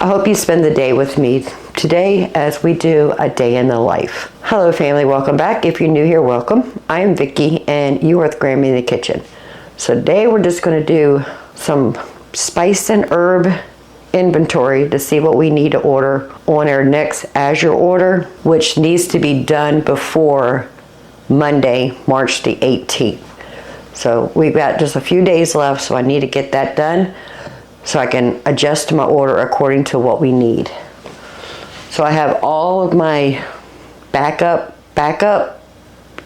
I hope you spend the day with me today as we do a day in the life. Hello family, welcome back. If you're new here, welcome. I am Vicky and you are with Grammy in the kitchen. So today we're just going to do some spice and herb inventory to see what we need to order on our next Azure order, which needs to be done before Monday, March the 18th. So we've got just a few days left, so I need to get that done so I can adjust my order according to what we need. So I have all of my backup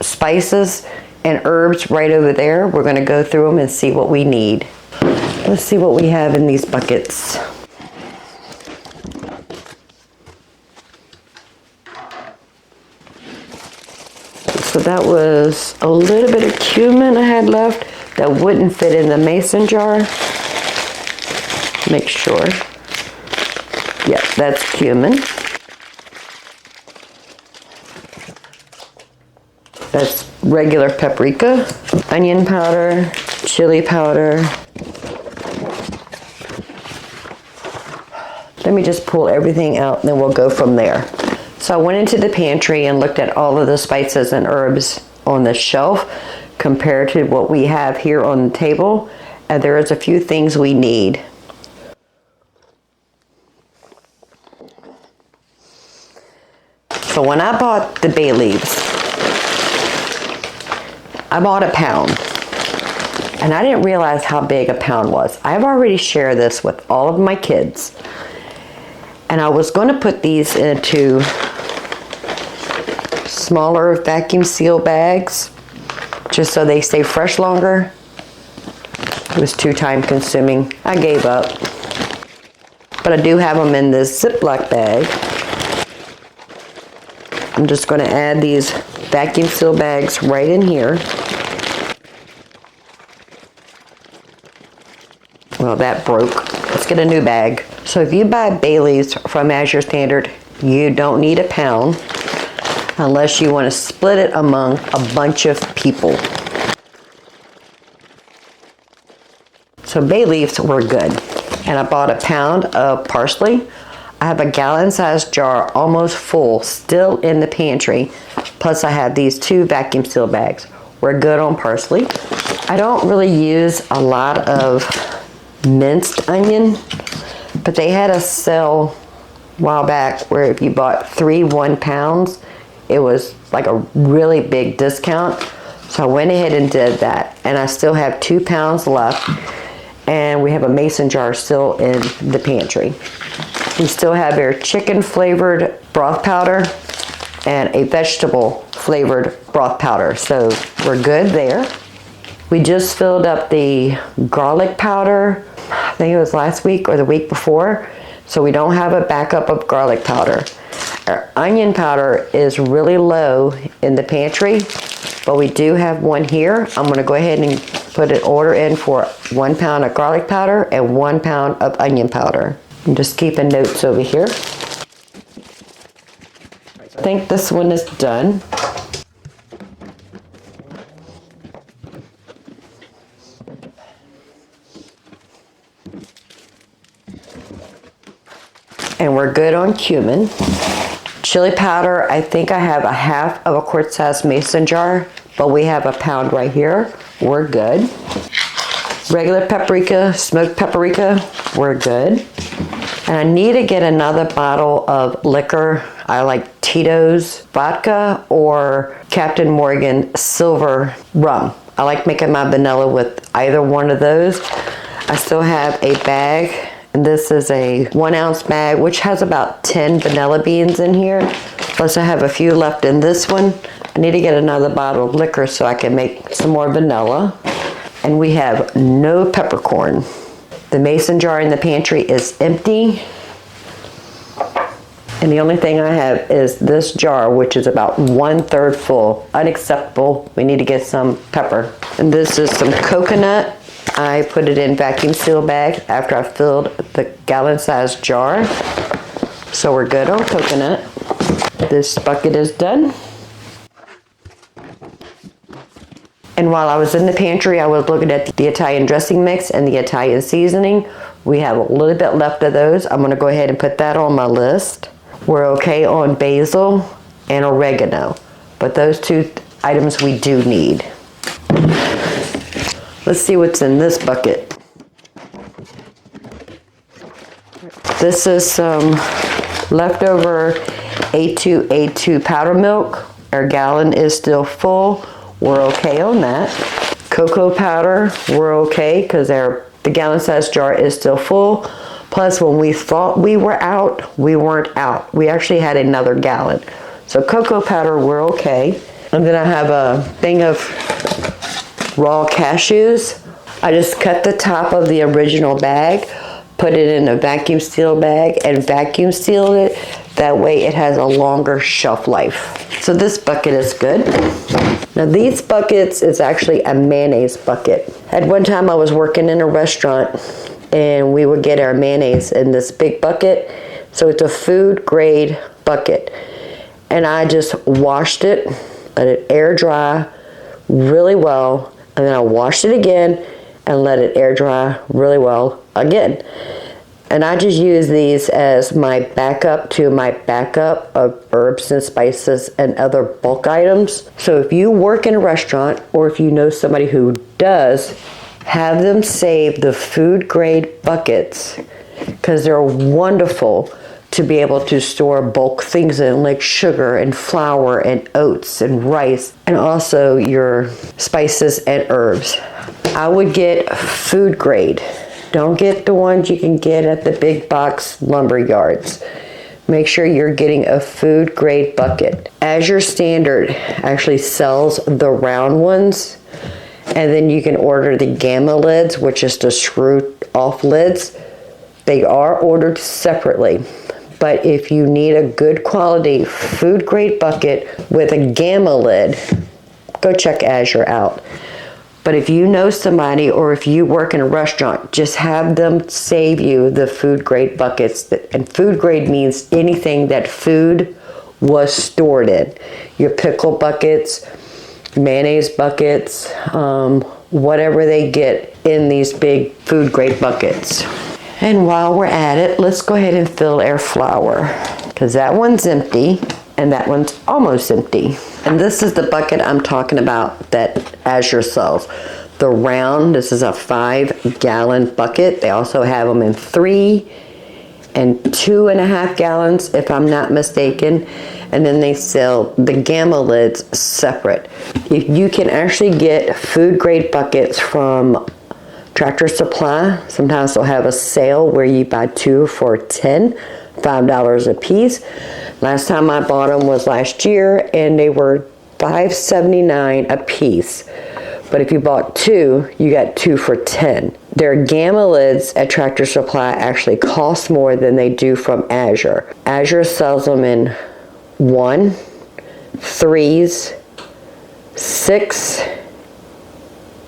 spices and herbs right over there. We're going to go through them and see what we need. Let's see what we have in these buckets. So that was a little bit of cumin I had left that wouldn't fit in the mason jar. Make sure. Yeah, that's cumin. That's regular paprika, onion powder, chili powder. Let me just pull everything out and then we'll go from there. So I went into the pantry and looked at all of the spices and herbs on the shelf compared to what we have here on the table, and there is a few things we need. So when I bought the bay leaves, I bought a pound, and I didn't realize how big a pound was. I've already shared this with all of my kids, and I was going to put these into smaller vacuum seal bags just so they stay fresh longer. It was too time consuming. I gave up, but I do have them in this Ziploc bag. I'm just going to add these vacuum seal bags right in here. Well, that broke. Let's get a new bag. So if you buy bay leaves from Azure Standard, you don't need a pound unless you want to split it among a bunch of people. So bay leaves were good. And I bought a pound of parsley. I have a gallon-sized jar almost full still in the pantry. Plus I have these 2 vacuum seal bags. We're good on parsley. I don't really use a lot of minced onion, but they had a sale a while back where if you bought 3 1-pounds, it was like a really big discount. So I went ahead and did that. And I still have 2 pounds left. And we have a mason jar still in the pantry. We still have our chicken flavored broth powder and a vegetable flavored broth powder. So we're good there. We just filled up the garlic powder. I think it was last week or the week before. So we don't have a backup of garlic powder. Our onion powder is really low in the pantry, but we do have one here. I'm going to go ahead and put an order in for 1 pound of garlic powder and 1 pound of onion powder. I'm just keeping notes over here. I think this one is done. And we're good on cumin. Chili powder, I think I have a half of a quart-sized mason jar, but we have a pound right here. We're good. Regular paprika, smoked paprika, we're good. And I need to get another bottle of liquor. I like Tito's vodka or Captain Morgan silver rum. I like making my vanilla with either one of those. I still have a bag, and this is a 1-ounce bag, which has about 10 vanilla beans in here. Plus I have a few left in this one. I need to get another bottle of liquor so I can make some more vanilla. And we have no peppercorn. The mason jar in the pantry is empty. And the only thing I have is this jar, which is about 1/3 full. Unacceptable. We need to get some pepper. And this is some coconut. I put it in vacuum seal bags after I filled the gallon-sized jar. So we're good on coconut. This bucket is done. And while I was in the pantry, I was looking at the Italian dressing mix and the Italian seasoning. We have a little bit left of those. I'm gonna go ahead and put that on my list. We're okay on basil and oregano, but those two items we do need. Let's see what's in this bucket. This is some leftover A2 powder milk. Our gallon is still full. We're okay on that. Cocoa powder, we're okay because the gallon size jar is still full. Plus, when we thought we were out, we weren't out. We actually had another gallon. So cocoa powder, we're okay. And then I have a thing of raw cashews. I just cut the top of the original bag, put it in a vacuum seal bag and vacuum sealed it. That way it has a longer shelf life. So this bucket is good. Now these buckets is actually a mayonnaise bucket. At one time I was working in a restaurant and we would get our mayonnaise in this big bucket. So it's a food grade bucket. And I just washed it, let it air dry really well, and then I washed it again and let it air dry really well again. And I just use these as my backup to my backup of herbs and spices and other bulk items. So if you work in a restaurant or if you know somebody who does, have them save the food grade buckets because they're wonderful to be able to store bulk things in, like sugar and flour and oats and rice, and also your spices and herbs. I would get food grade. Don't get the ones you can get at the big box lumber yards. Make sure you're getting a food grade bucket. Azure Standard actually sells the round ones, and then you can order the gamma lids, which is the screw off lids. They are ordered separately. But if you need a good quality food grade bucket with a gamma lid, go check Azure out. But if you know somebody or if you work in a restaurant, just have them save you the food grade buckets. And food grade means anything that food was stored in. Your pickle buckets, mayonnaise buckets, whatever they get in these big food grade buckets. And while we're at it, let's go ahead and fill our flour, because that one's empty and that one's almost empty. And this is the bucket I'm talking about that Azure sells. The round, this is a 5 gallon bucket. They also have them in 3 and 2.5 gallons, if I'm not mistaken. And then they sell the gamma lids separate. You can actually get food grade buckets from Tractor Supply. Sometimes they'll have a sale where you buy 2 for $5 a piece. Last time I bought them was last year and they were $5.79 a piece. But if you bought 2, you got 2 for $10. Their gamma lids at Tractor Supply actually cost more than they do from Azure. Azure sells them in 1, 3s, 6,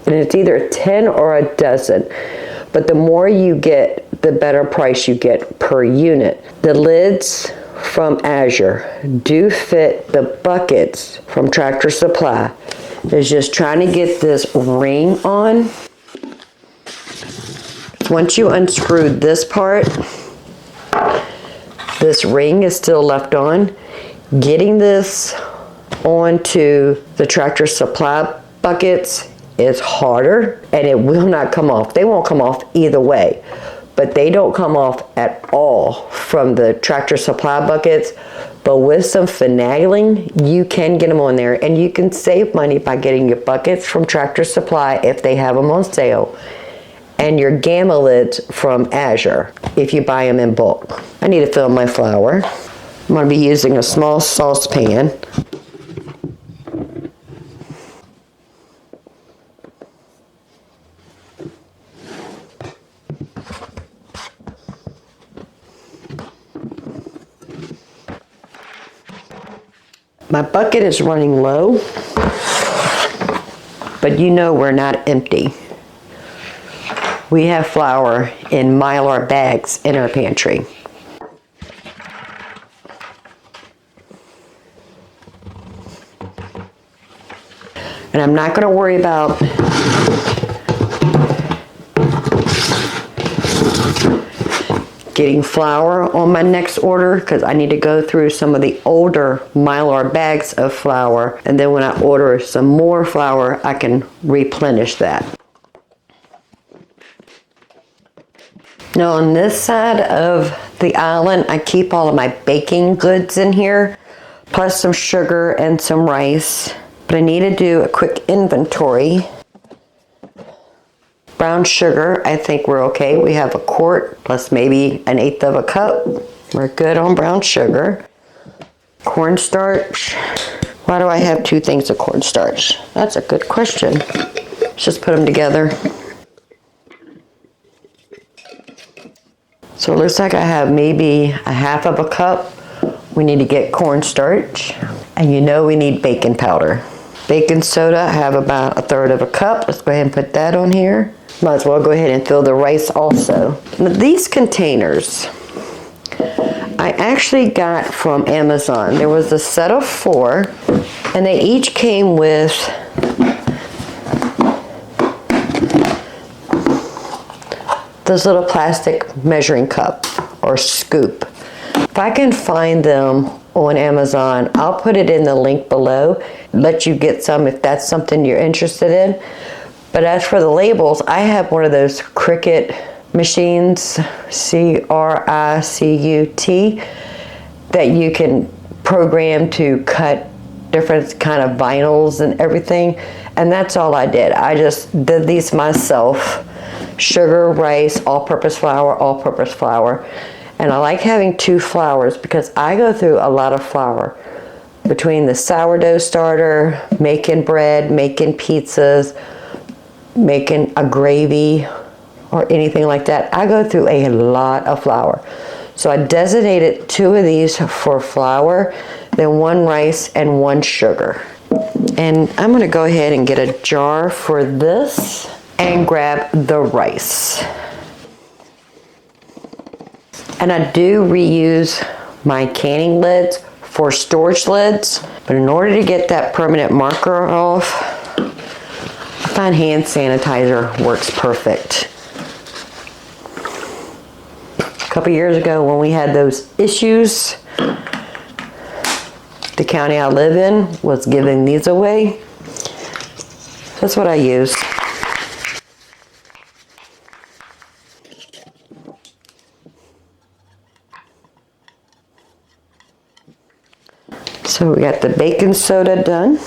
and it's either 10 or a dozen. But the more you get, the better price you get per unit. The lids from Azure do fit the buckets from Tractor Supply. It's just trying to get this ring on. Once you unscrew this part, this ring is still left on. Getting this onto the Tractor Supply buckets is harder, and it will not come off. They won't come off either way, but they don't come off at all from the Tractor Supply buckets. But with some finagling, you can get them on there, and you can save money by getting your buckets from Tractor Supply if they have them on sale, and your gamma lids from Azure if you buy them in bulk. I need to fill my flour. I'm going to be using a small saucepan. My bucket is running low, but you know we're not empty. We have flour in Mylar bags in our pantry. And I'm not gonna worry about getting flour on my next order, because I need to go through some of the older Mylar bags of flour, and then when I order some more flour, I can replenish that. Now on this side of the island, I keep all of my baking goods in here, plus some sugar and some rice. But I need to do a quick inventory. Brown sugar, I think we're okay. We have a quart plus maybe 1/8 of a cup. We're good on brown sugar. Cornstarch. Why do I have 2 things of cornstarch? That's a good question. Let's just put them together. So it looks like I have maybe 1/2 of a cup. We need to get cornstarch. And you know we need baking powder. Baking soda, I have about 1/3 of a cup. Let's go ahead and put that on here. Might as well go ahead and fill the rice also. Now, these containers, I actually got from Amazon. There was a set of 4, and they each came with this little plastic measuring cup or scoop. If I can find them on Amazon, I'll put it in the link below, let you get some if that's something you're interested in. But as for the labels, I have one of those Cricut machines, C-R-I-C-U-T, that you can program to cut different kind of vinyls and everything. And that's all I did. I just did these myself. Sugar, rice, all-purpose flour. And I like having 2 flours because I go through a lot of flour. Between the sourdough starter, making bread, making pizzas, making a gravy or anything like that, I go through a lot of flour. So I designated 2 of these for flour, then 1 rice and 1 sugar. And I'm gonna go ahead and get a jar for this and grab the rice. And I do reuse my canning lids for storage lids, but in order to get that permanent marker off, I find hand sanitizer works perfect. A couple years ago when we had those issues, the county I live in was giving these away. That's what I use. So we got the baking soda done.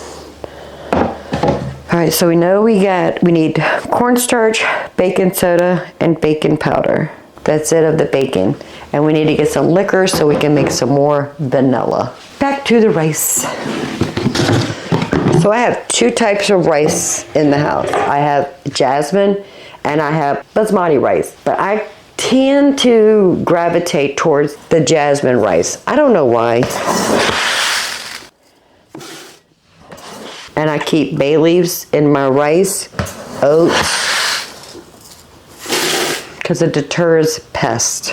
All right, so we know we need cornstarch, baking soda, and baking powder. That's it of the baking. And we need to get some liquor so we can make some more vanilla. Back to the rice. So I have 2 types of rice in the house. I have jasmine and I have basmati rice, but I tend to gravitate towards the jasmine rice. I don't know why. And I keep bay leaves in my rice, oats, because it deters pests.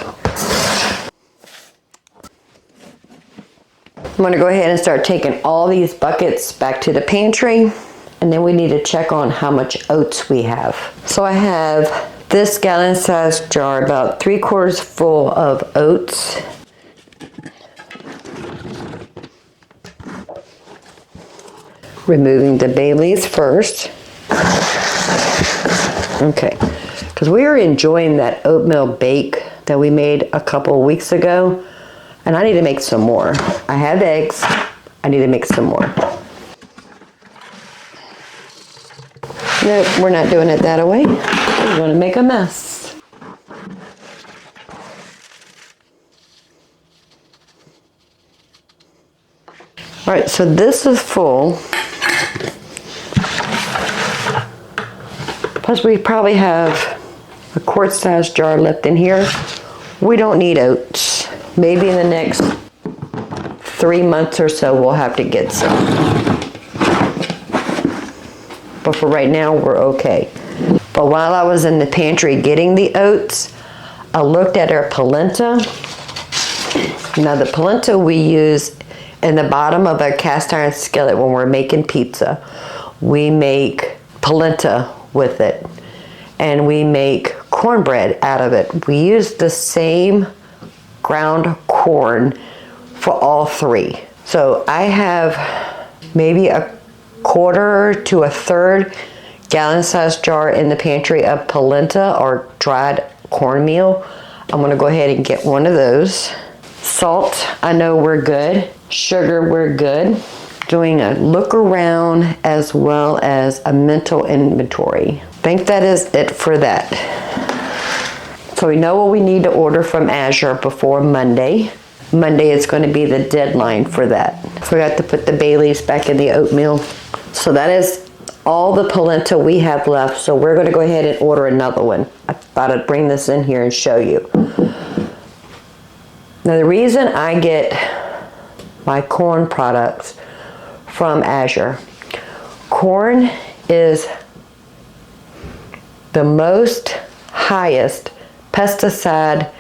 I'm gonna go ahead and start taking all these buckets back to the pantry, and then we need to check on how much oats we have. So I have this gallon-sized jar, about 3/4 full of oats. Removing the bay leaves first. Okay, because we are enjoying that oatmeal bake that we made a couple weeks ago, and I need to make some more. I have eggs, I need to make some more. No, we're not doing it that way. We want to make a mess. All right, so this is full. Plus we probably have a quart-sized jar left in here. We don't need oats. Maybe in the next 3 months or so we'll have to get some. But for right now we're okay. But while I was in the pantry getting the oats, I looked at our polenta. Now the polenta we use in the bottom of a cast iron skillet when we're making pizza. we make polenta with it, and we make cornbread out of it. We use the same ground corn for all three. So I have maybe a quarter to a third gallon size jar in the pantry of polenta or dried cornmeal. I'm gonna go ahead and get one of those. Salt, I know we're good. Sugar, we're good. Doing a look around as well as a mental inventory. I think that is it for that. So we know what we need to order from Azure before Monday. Monday is going to be the deadline for that. Forgot to put the bay leaves back in the oatmeal. So that is all the polenta we have left. So we're going to go ahead and order another one. I thought I'd bring this in here and show you. Now the reason I get my corn products from Azure, corn is the most highest pesticide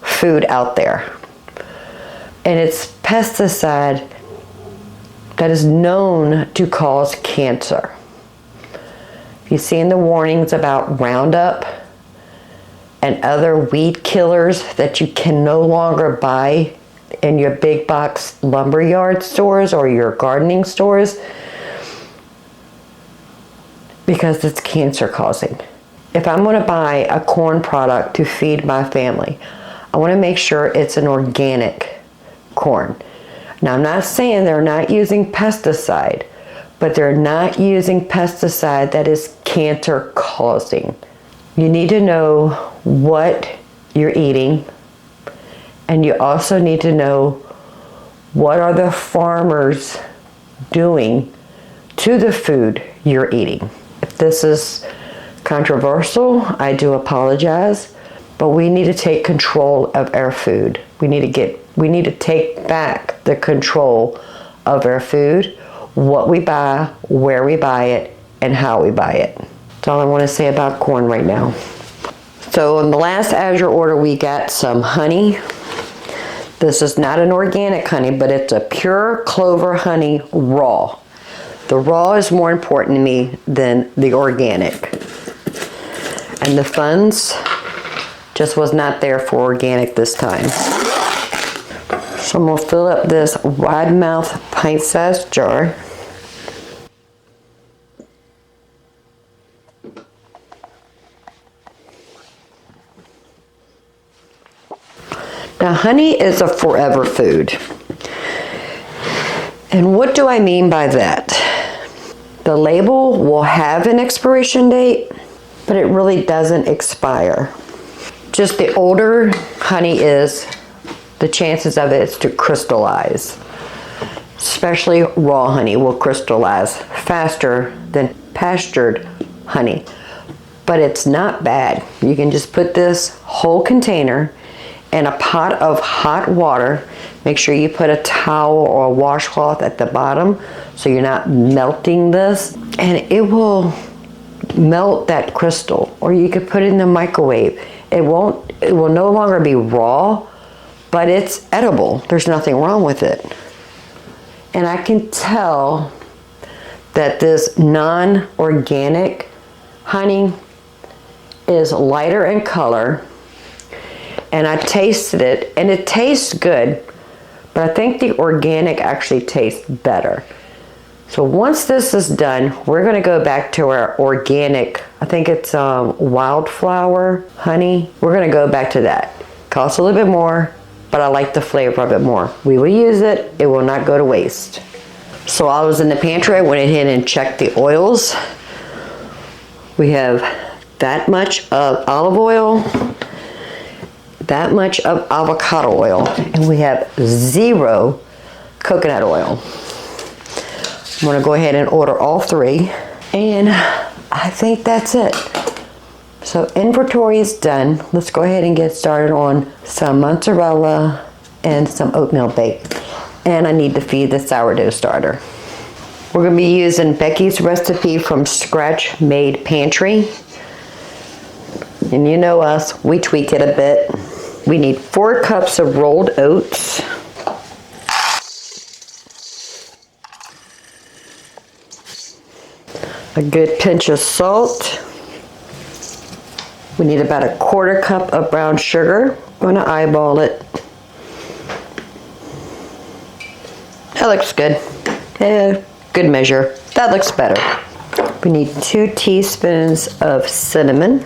food out there. And it's pesticide that is known to cause cancer. You've seen the warnings about Roundup and other weed killers that you can no longer buy in your big box lumberyard stores or your gardening stores because it's cancer causing. If I'm going to buy a corn product to feed my family, I want to make sure it's an organic corn. Now, I'm not saying they're not using pesticide, but they're not using pesticide that is cancer causing. You need to know what you're eating, and you also need to know what are the farmers doing to the food you're eating. If this is controversial, I do apologize, but we need to take control of our food. We need to take back the control of our food, what we buy, where we buy it, and how we buy it. That's all I want to say about corn right now. So in the last Azure order, we got some honey. This is not an organic honey, but it's a pure clover honey raw. The raw is more important to me than the organic. And the funds just was not there for organic this time. So I'm going to fill up this wide mouth pint-sized jar. Now honey is a forever food. And what do I mean by that? The label will have an expiration date, but it really doesn't expire. Just the older honey is, the chances of it is to crystallize. Especially raw honey will crystallize faster than pastured honey. But it's not bad. You can just put this whole container in a pot of hot water. Make sure you put a towel or a washcloth at the bottom so you're not melting this, and it will melt that crystal. Or you could put it in the microwave. It will no longer be raw, but it's edible. There's nothing wrong with it. And I can tell that this non-organic honey is lighter in color, and I tasted it, and it tastes good, but I think the organic actually tastes better. So once this is done, we're gonna go back to our organic, I think it's wildflower honey. We're gonna go back to that. Costs a little bit more, but I like the flavor of it more. We will use it, it will not go to waste. So I was in the pantry, I went ahead and checked the oils. We have that much of olive oil, that much of avocado oil, and we have 0 coconut oil. I'm gonna go ahead and order all 3, and I think that's it. So inventory is done. Let's go ahead and get started on some mozzarella and some oatmeal bake. And I need to feed the sourdough starter. We're gonna be using Becky's recipe from Scratch Made Pantry. And you know us, we tweak it a bit. We need 4 cups of rolled oats. A good pinch of salt. We need about 1/4 cup of brown sugar. I'm gonna eyeball it. That looks good. Yeah, good measure. That looks better. We need 2 teaspoons of cinnamon.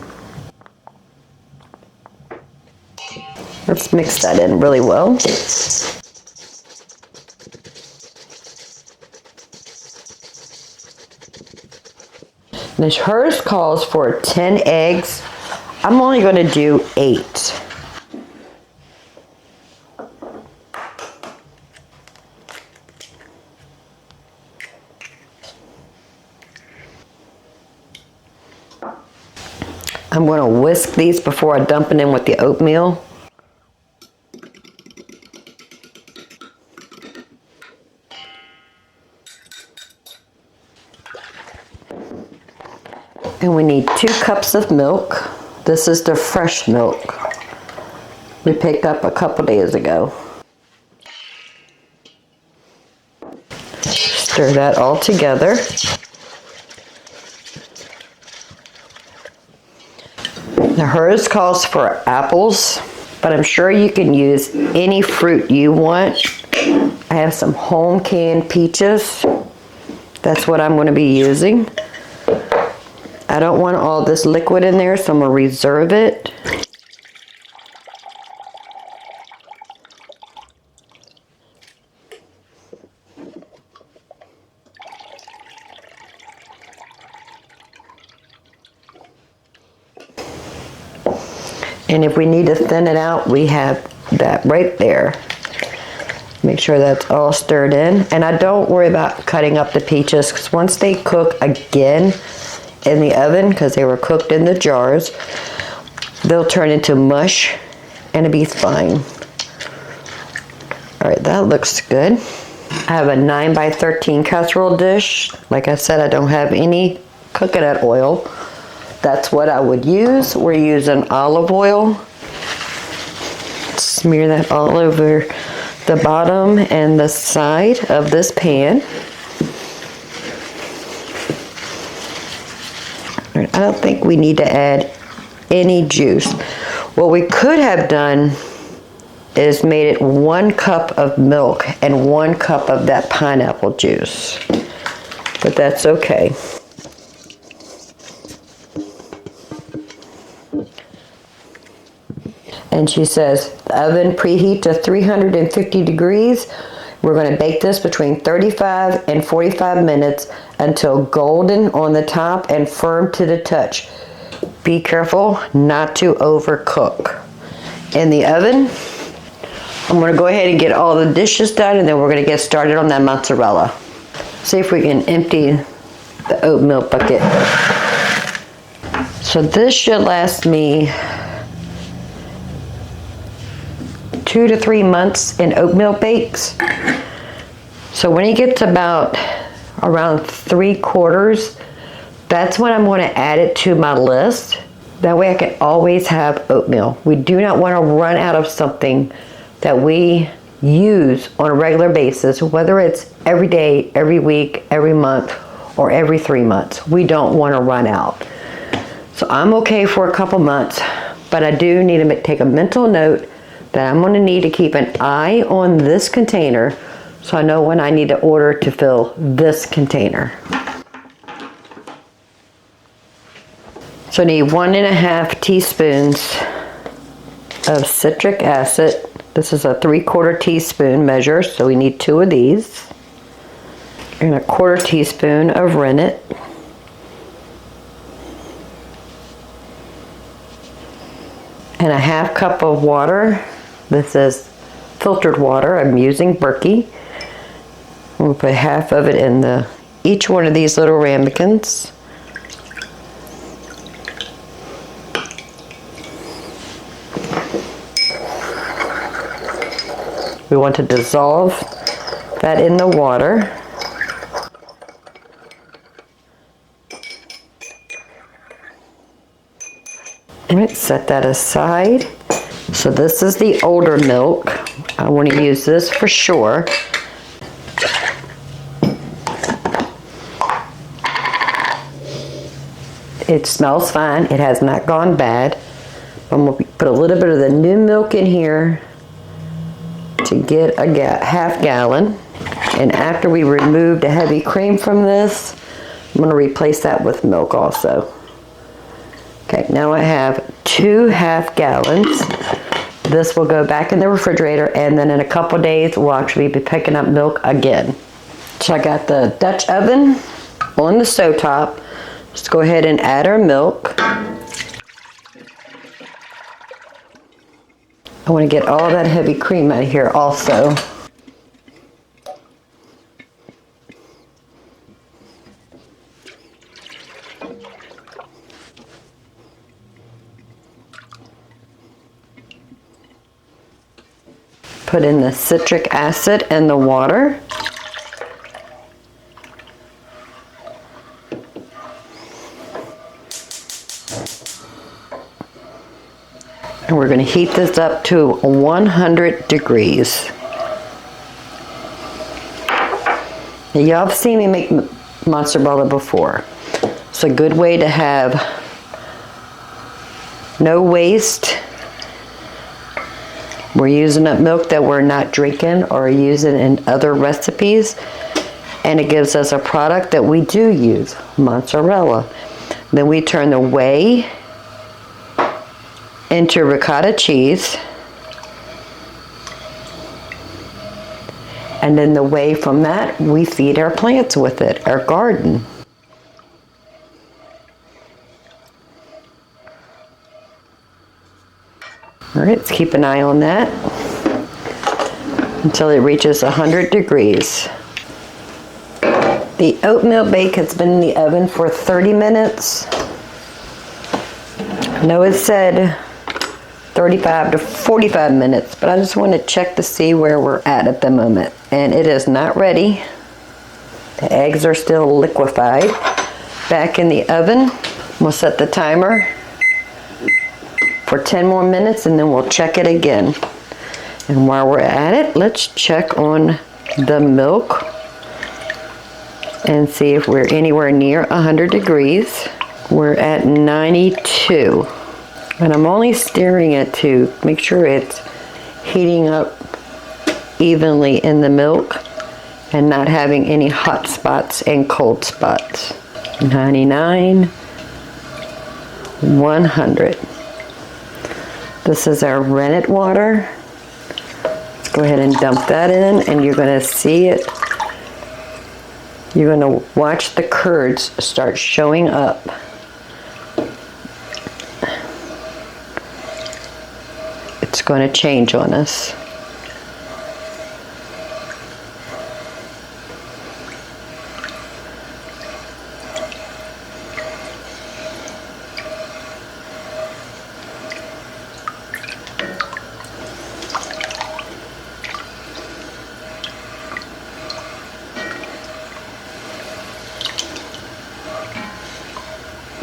Let's mix that in really well. Now hers calls for 10 eggs. I'm only going to do 8. I'm going to whisk these before I dump it in with the oatmeal. And we need 2 cups of milk. This is the fresh milk we picked up a couple days ago. Stir that all together. Now hers calls for apples, but I'm sure you can use any fruit you want. I have some home canned peaches. That's what I'm going to be using. I don't want all this liquid in there, so I'm going to reserve it. And if we need to thin it out, we have that right there. Make sure that's all stirred in. And I don't worry about cutting up the peaches, because once they cook again in the oven, because they were cooked in the jars, they'll turn into mush and it'll be fine. All right, that looks good. I have a 9 by 13 casserole dish. Like I said, I don't have any coconut oil. That's what I would use. We're using olive oil. Smear that all over the bottom and the side of this pan. I don't think we need to add any juice. What we could have done is made it 1 cup of milk and 1 cup of that pineapple juice, but that's okay. And she says, oven preheat to 350 degrees. We're going to bake this between 35 and 45 minutes until golden on the top and firm to the touch. Be careful not to overcook. In the oven, I'm going to go ahead and get all the dishes done, and then we're going to get started on that mozzarella. See if we can empty the oatmeal bucket. So this should last me 2 to 3 months in oatmeal bakes. So when it gets about around 3/4, that's when I'm going to add it to my list. That way I can always have oatmeal. We do not want to run out of something that we use on a regular basis, whether it's every day, every week, every month, or every 3 months. We don't want to run out. So I'm okay for a couple months, but I do need to take a mental note that I'm going to need to keep an eye on this container so I know when I need to order to fill this container. So I need 1.5 teaspoons of citric acid. This is a 3/4 teaspoon measure, so we need 2 of these. And a 1/4 teaspoon of rennet. And a 1/2 cup of water. This is filtered water. I'm using Becky. I'm going to put half of it in each one of these little ramekins. We want to dissolve that in the water. All right, set that aside. So this is the older milk. I want to use this for sure. It smells fine. It has not gone bad. I'm going to put a little bit of the new milk in here to get a half gallon. And after we remove the heavy cream from this, I'm going to replace that with milk also. Okay, now I have 2 half gallons. This will go back in the refrigerator, and then in a couple days we'll actually be picking up milk again. So I got the Dutch oven on the stove top. Let's go ahead and add our milk. I want to get all that heavy cream out of here also. Put in the citric acid and the water. And we're going to heat this up to 100 degrees. Now, y'all have seen me make mozzarella before. It's a good way to have no waste. We're using up milk that we're not drinking or using in other recipes. And it gives us a product that we do use, mozzarella. Then we turn the whey into ricotta cheese, and then the whey from that we feed our plants with it, our garden. All right, let's keep an eye on that until it reaches 100 degrees. The oatmeal bake has been in the oven for 30 minutes. I know it said 35 to 45 minutes, but I just want to check to see where we're at the moment. And it is not ready. The eggs are still liquefied. Back in the oven, we'll set the timer for 10 more minutes and then we'll check it again. And while we're at it, let's check on the milk and see if we're anywhere near 100 degrees. We're at 92. And I'm only stirring it to make sure it's heating up evenly in the milk and not having any hot spots and cold spots. 99, 100. This is our rennet water. Let's go ahead and dump that in, and you're going to see it. You're going to watch the curds start showing up. It's going to change on us.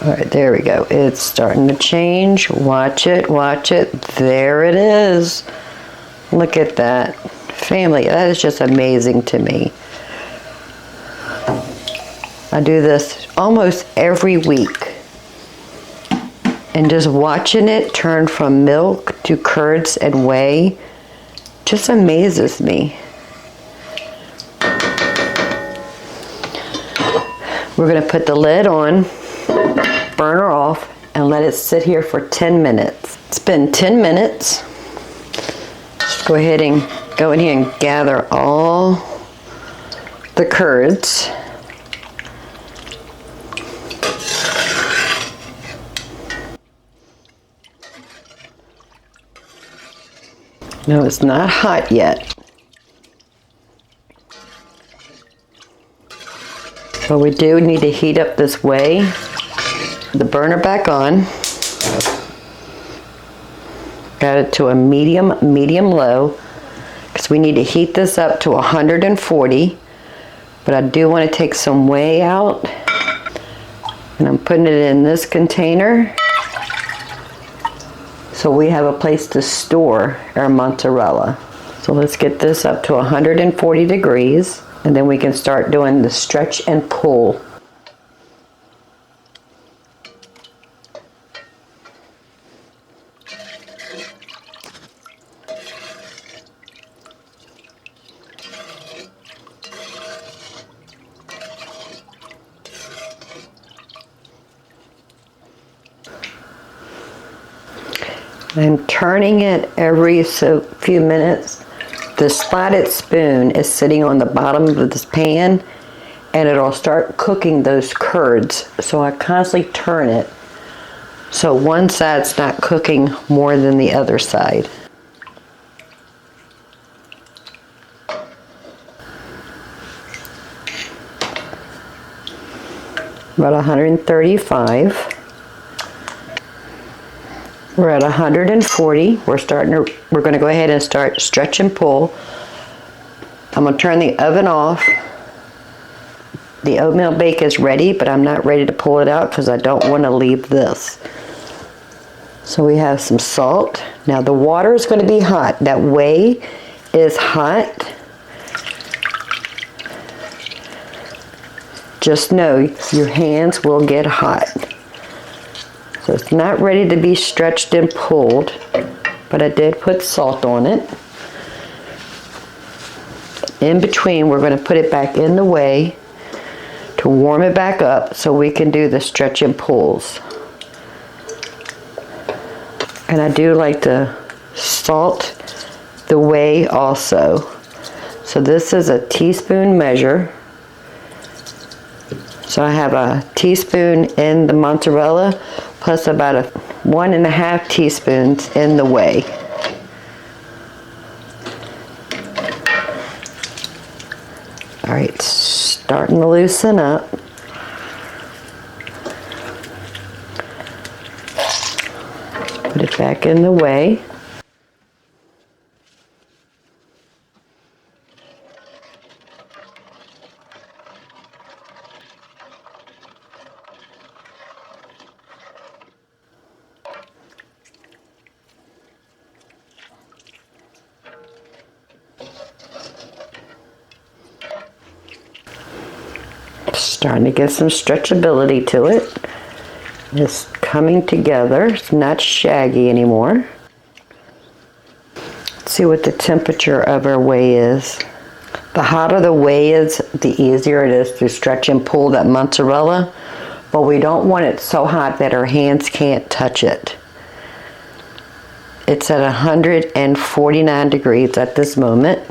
All right, there we go. It's starting to change. Watch it, watch it. There it is. Look at that. Family, that is just amazing to me. I do this almost every week. And just watching it turn from milk to curds and whey just amazes me. We're going to put the lid on, burner off, and let it sit here for 10 minutes. It's been 10 minutes. Just go ahead and go in here and gather all the curds. No, it's not hot yet. But we do need to heat up this whey. The burner back on. Got it to a medium low, because we need to heat this up to 140. But I do want to take some whey out, and I'm putting it in this container so we have a place to store our mozzarella. So let's get this up to 140 degrees, and then we can start doing the stretch and pull. I'm turning it every few minutes. The slotted spoon is sitting on the bottom of this pan, and it'll start cooking those curds. So I constantly turn it so one side's not cooking more than the other side. About 135. We're at 140. We're going to go ahead and start stretch and pull. I'm going to turn the oven off. The oatmeal bake is ready, but I'm not ready to pull it out because I don't want to leave this. So we have some salt. Now the water is going to be hot. That whey is hot. Just know your hands will get hot. So it's not ready to be stretched and pulled, but I did put salt on it. In between, we're going to put it back in the whey to warm it back up so we can do the stretch and pulls. And I do like to salt the whey also. So this is a teaspoon measure. So I have a teaspoon in the mozzarella plus about 1.5 teaspoons in the whey. All right, starting to loosen up. Put it back in the whey. Starting to get some stretchability to it. It's coming together. It's not shaggy anymore. Let's see what the temperature of our whey is. The hotter the whey is, the easier it is to stretch and pull that mozzarella, but we don't want it so hot that our hands can't touch it. It's at 149 degrees at this moment.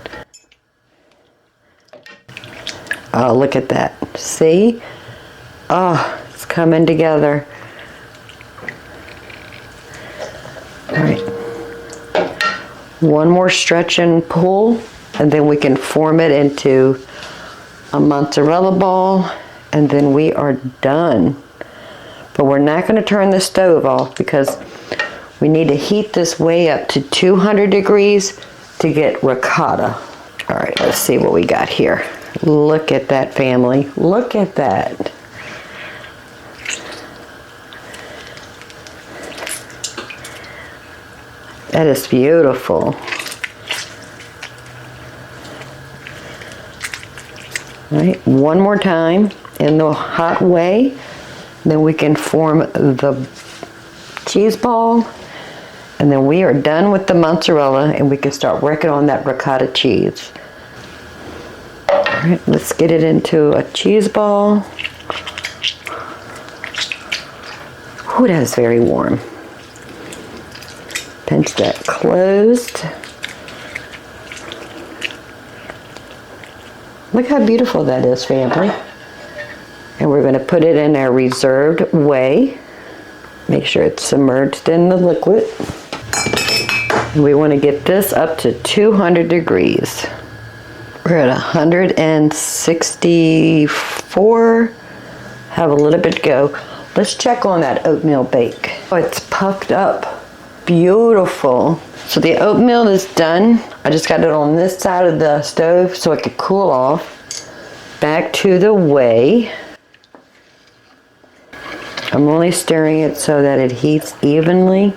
Oh, look at that. See? Oh, it's coming together. All right. One more stretch and pull, and then we can form it into a mozzarella ball, and then we are done. But we're not going to turn the stove off because we need to heat this way up to 200 degrees to get ricotta. All right, let's see what we got here. Look at that, family. Look at that. That is beautiful. All right, one more time in the hot whey. Then we can form the cheese ball. And then we are done with the mozzarella and we can start working on that ricotta cheese. All right, let's get it into a cheese ball. Ooh, that is very warm. Pinch that closed. Look how beautiful that is, family. And we're going to put it in our reserved whey. Make sure it's submerged in the liquid. And we want to get this up to 200 degrees. We're at 164. Have a little bit to go. Let's check on that oatmeal bake. Oh, it's puffed up. Beautiful. So the oatmeal is done. I just got it on this side of the stove so it could cool off. Back to the whey. I'm only stirring it so that it heats evenly.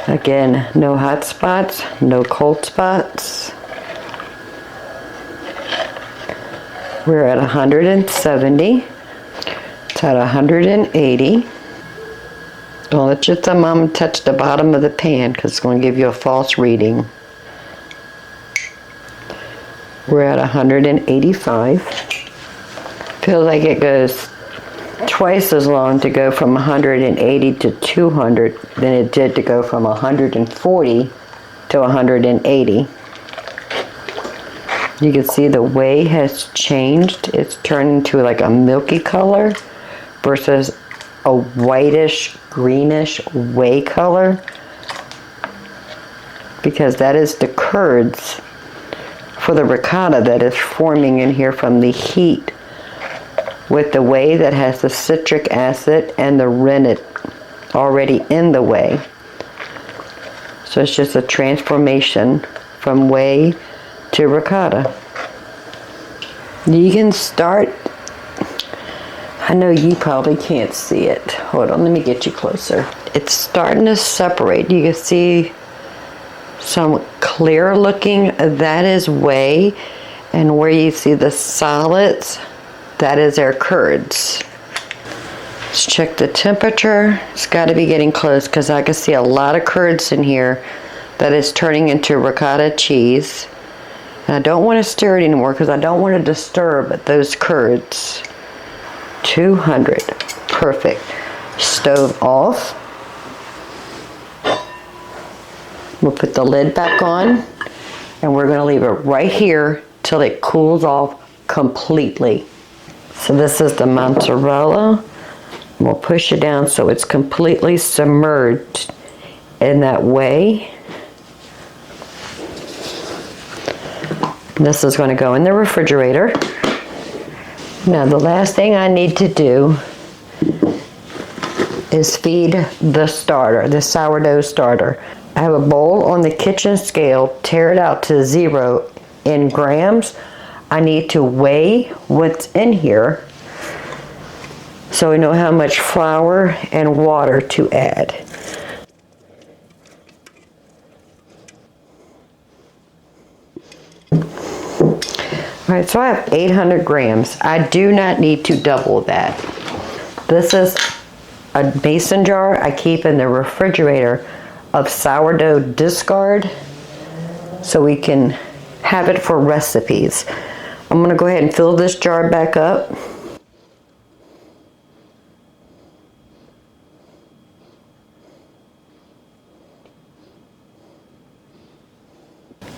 Again, no hot spots, no cold spots. We're at 170. It's at 180. Don't let your thumb touch the bottom of the pan because it's going to give you a false reading. We're at 185. Feels like it goes twice as long to go from 180 to 200 than it did to go from 140 to 180. You can see the whey has changed. It's turned into like a milky color versus a whitish, greenish whey color, because that is the curds for the ricotta that is forming in here from the heat with the whey that has the citric acid and the rennet already in the whey. So it's just a transformation from whey to ricotta. You can start, I know you probably can't see it. Hold on, let me get you closer. It's starting to separate. You can see some clear looking, that is whey, and where you see the solids, that is our curds. Let's check the temperature. It's got to be getting close because I can see a lot of curds in here that is turning into ricotta cheese. And I don't want to stir it anymore because I don't want to disturb those curds. 200, perfect. Stove off. We'll put the lid back on and we're going to leave it right here till it cools off completely. So this is the mozzarella. We'll push it down so it's completely submerged in that whey. This is going to go in the refrigerator. Now the last thing I need to do is feed the starter, the sourdough starter. I have a bowl on the kitchen scale, tear it out to 0 in grams. I need to weigh what's in here so we know how much flour and water to add. All right, so I have 800 grams. I do not need to double that. This is a mason jar I keep in the refrigerator of sourdough discard so we can have it for recipes. I'm gonna go ahead and fill this jar back up.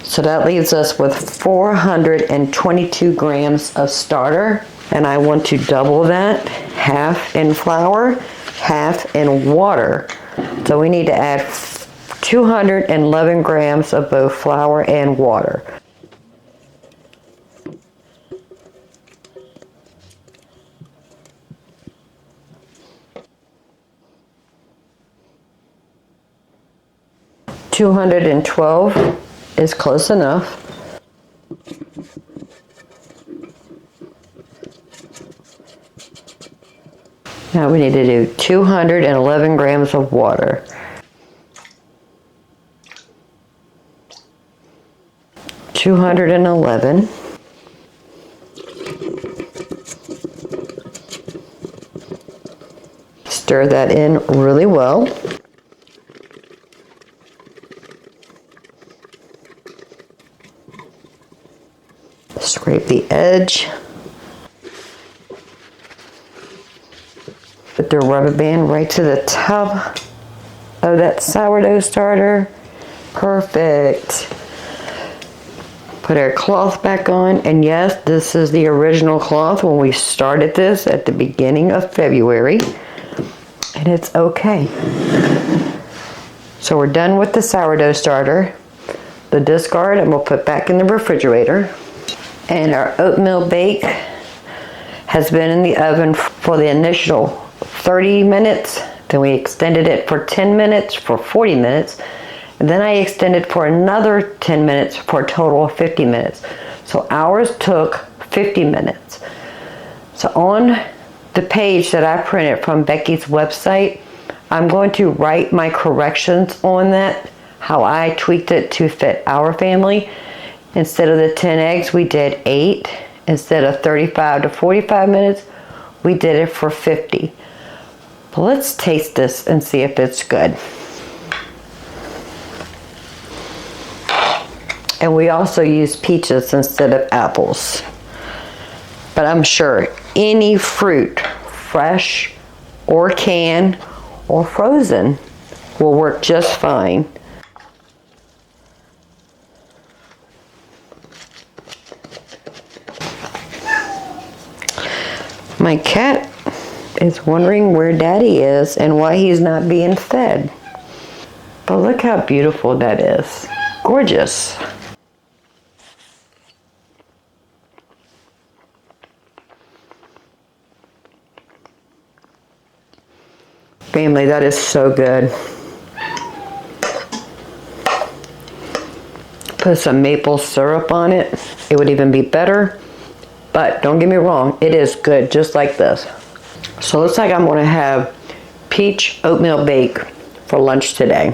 So that leaves us with 422 grams of starter, and I want to double that, half in flour, half in water. So we need to add 211 grams of both flour and water. $212 is close enough. Now we need to do 211 grams of water. $211. Stir that in really well. Scrape the edge. Put the rubber band right to the top of that sourdough starter. Perfect. Put our cloth back on, and yes, this is the original cloth when we started this at the beginning of February, and it's okay. So we're done with the sourdough starter. The discard I'm gonna put back in the refrigerator. And our oatmeal bake has been in the oven for the initial 30 minutes. Then we extended it for 10 minutes for 40 minutes. And then I extended for another 10 minutes for a total of 50 minutes. So ours took 50 minutes. So on the page that I printed from Becky's website, I'm going to write my corrections on that, how I tweaked it to fit our family. Instead of the 10 eggs, we did 8. Instead of 35 to 45 minutes, we did it for 50. But let's taste this and see if it's good. And we also use peaches instead of apples. But I'm sure any fruit, fresh or canned or frozen will work just fine. My cat is wondering where Daddy is and why he's not being fed. But look how beautiful that is. Gorgeous. Family, that is so good. Put some maple syrup on it. It would even be better. But don't get me wrong, it is good just like this. So it looks like I'm going to have peach oatmeal bake for lunch today.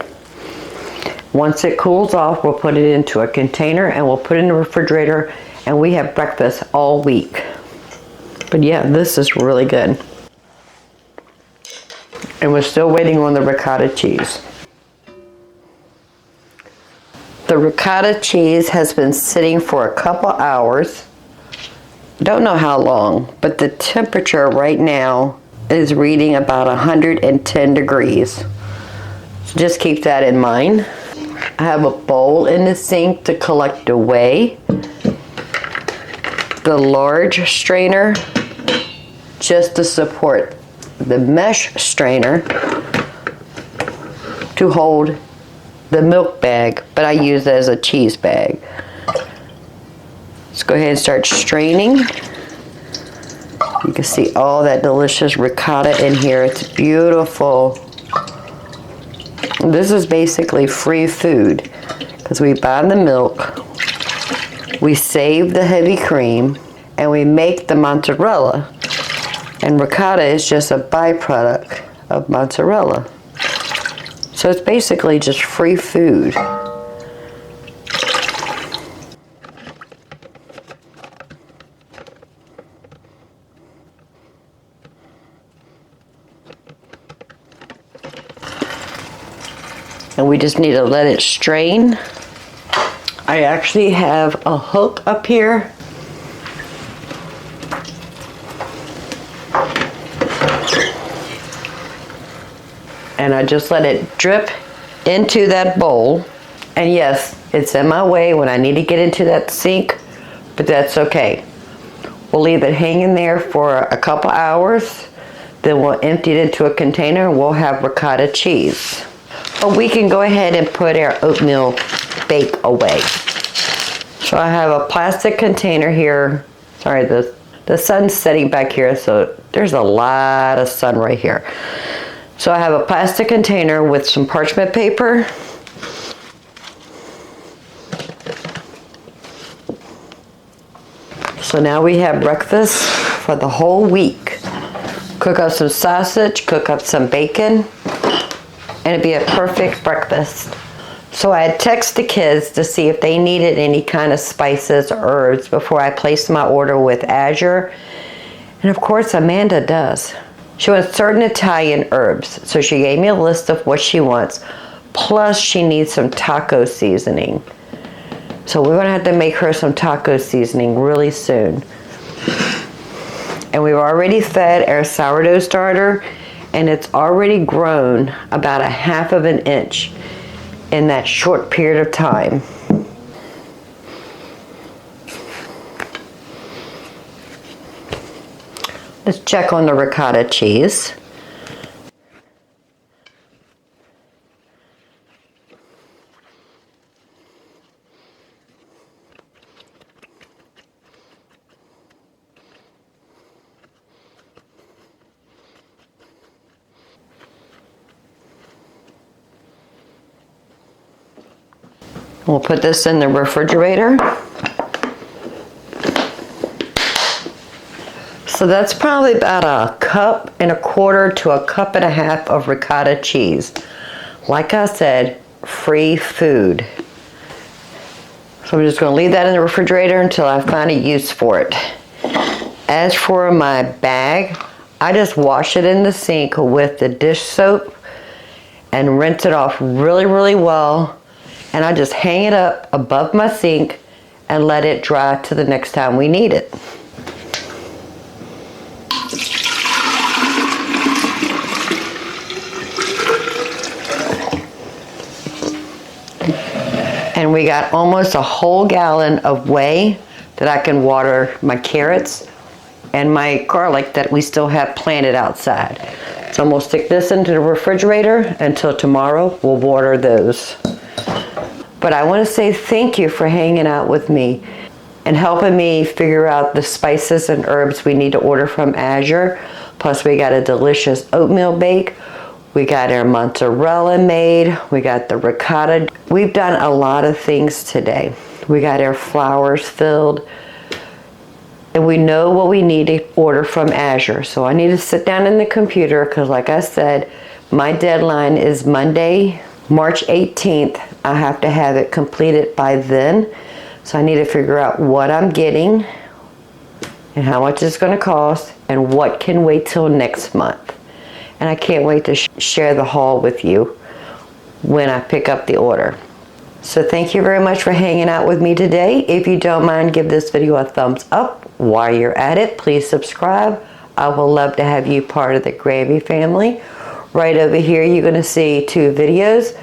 Once it cools off, we'll put it into a container and we'll put it in the refrigerator, and we have breakfast all week. But yeah, this is really good. And we're still waiting on the ricotta cheese. The ricotta cheese has been sitting for a couple hours. Don't know how long, but the temperature right now is reading about 110 degrees. So just keep that in mind. I have a bowl in the sink to collect the whey. The large strainer just to support the mesh strainer to hold the milk bag, but I use it as a cheese bag. Let's go ahead and start straining. You can see all that delicious ricotta in here. It's beautiful. This is basically free food because we buy the milk, we save the heavy cream, and we make the mozzarella. And ricotta is just a byproduct of mozzarella. So it's basically just free food. And we just need to let it strain. I actually have a hook up here. And I just let it drip into that bowl. And yes, it's in my way when I need to get into that sink, but that's okay. We'll leave it hanging there for a couple hours. Then we'll empty it into a container and we'll have ricotta cheese. But we can go ahead and put our oatmeal bake away. So I have a plastic container here. Sorry, the sun's setting back here, so there's a lot of sun right here. So I have a plastic container with some parchment paper. So now we have breakfast for the whole week. Cook up some sausage, cook up some bacon, and it'd be a perfect breakfast. So I had texted the kids to see if they needed any kind of spices or herbs before I placed my order with Azure. And of course, Amanda does. She wants certain Italian herbs, so she gave me a list of what she wants. Plus, she needs some taco seasoning. So we're gonna have to make her some taco seasoning really soon. And we've already fed our sourdough starter, and it's already grown about 1/2 of an inch in that short period of time. Let's check on the ricotta cheese. We'll put this in the refrigerator. So that's probably about 1.25 to 1.5 cups of ricotta cheese. Like I said, free food. So I'm just going to leave that in the refrigerator until I find a use for it. As for my bag, I just wash it in the sink with the dish soap and rinse it off really, really well. And I just hang it up above my sink and let it dry till the next time we need it. And we got almost a whole gallon of whey that I can water my carrots and my garlic that we still have planted outside. So I'm gonna stick this into the refrigerator until tomorrow. We'll water those. But I wanna say thank you for hanging out with me and helping me figure out the spices and herbs we need to order from Azure. Plus we got a delicious oatmeal bake. We got our mozzarella made. We got the ricotta. We've done a lot of things today. We got our flours filled. And we know what we need to order from Azure. So I need to sit down in the computer because like I said, my deadline is Monday, March 18th. I have to have it completed by then. So I need to figure out what I'm getting and how much it's going to cost and what can wait till next month. And I can't wait to share the haul with you when I pick up the order. So thank you very much for hanging out with me today. If you don't mind, give this video a thumbs up. While you're at it, please subscribe. I would love to have you part of the Gravy family. Right over here, you're going to see 2 videos.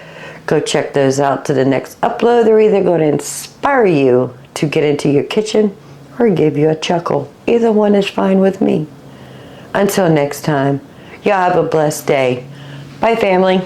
Go check those out to the next upload. They're either going to inspire you to get into your kitchen or give you a chuckle. Either one is fine with me. Until next time, y'all have a blessed day. Bye, family.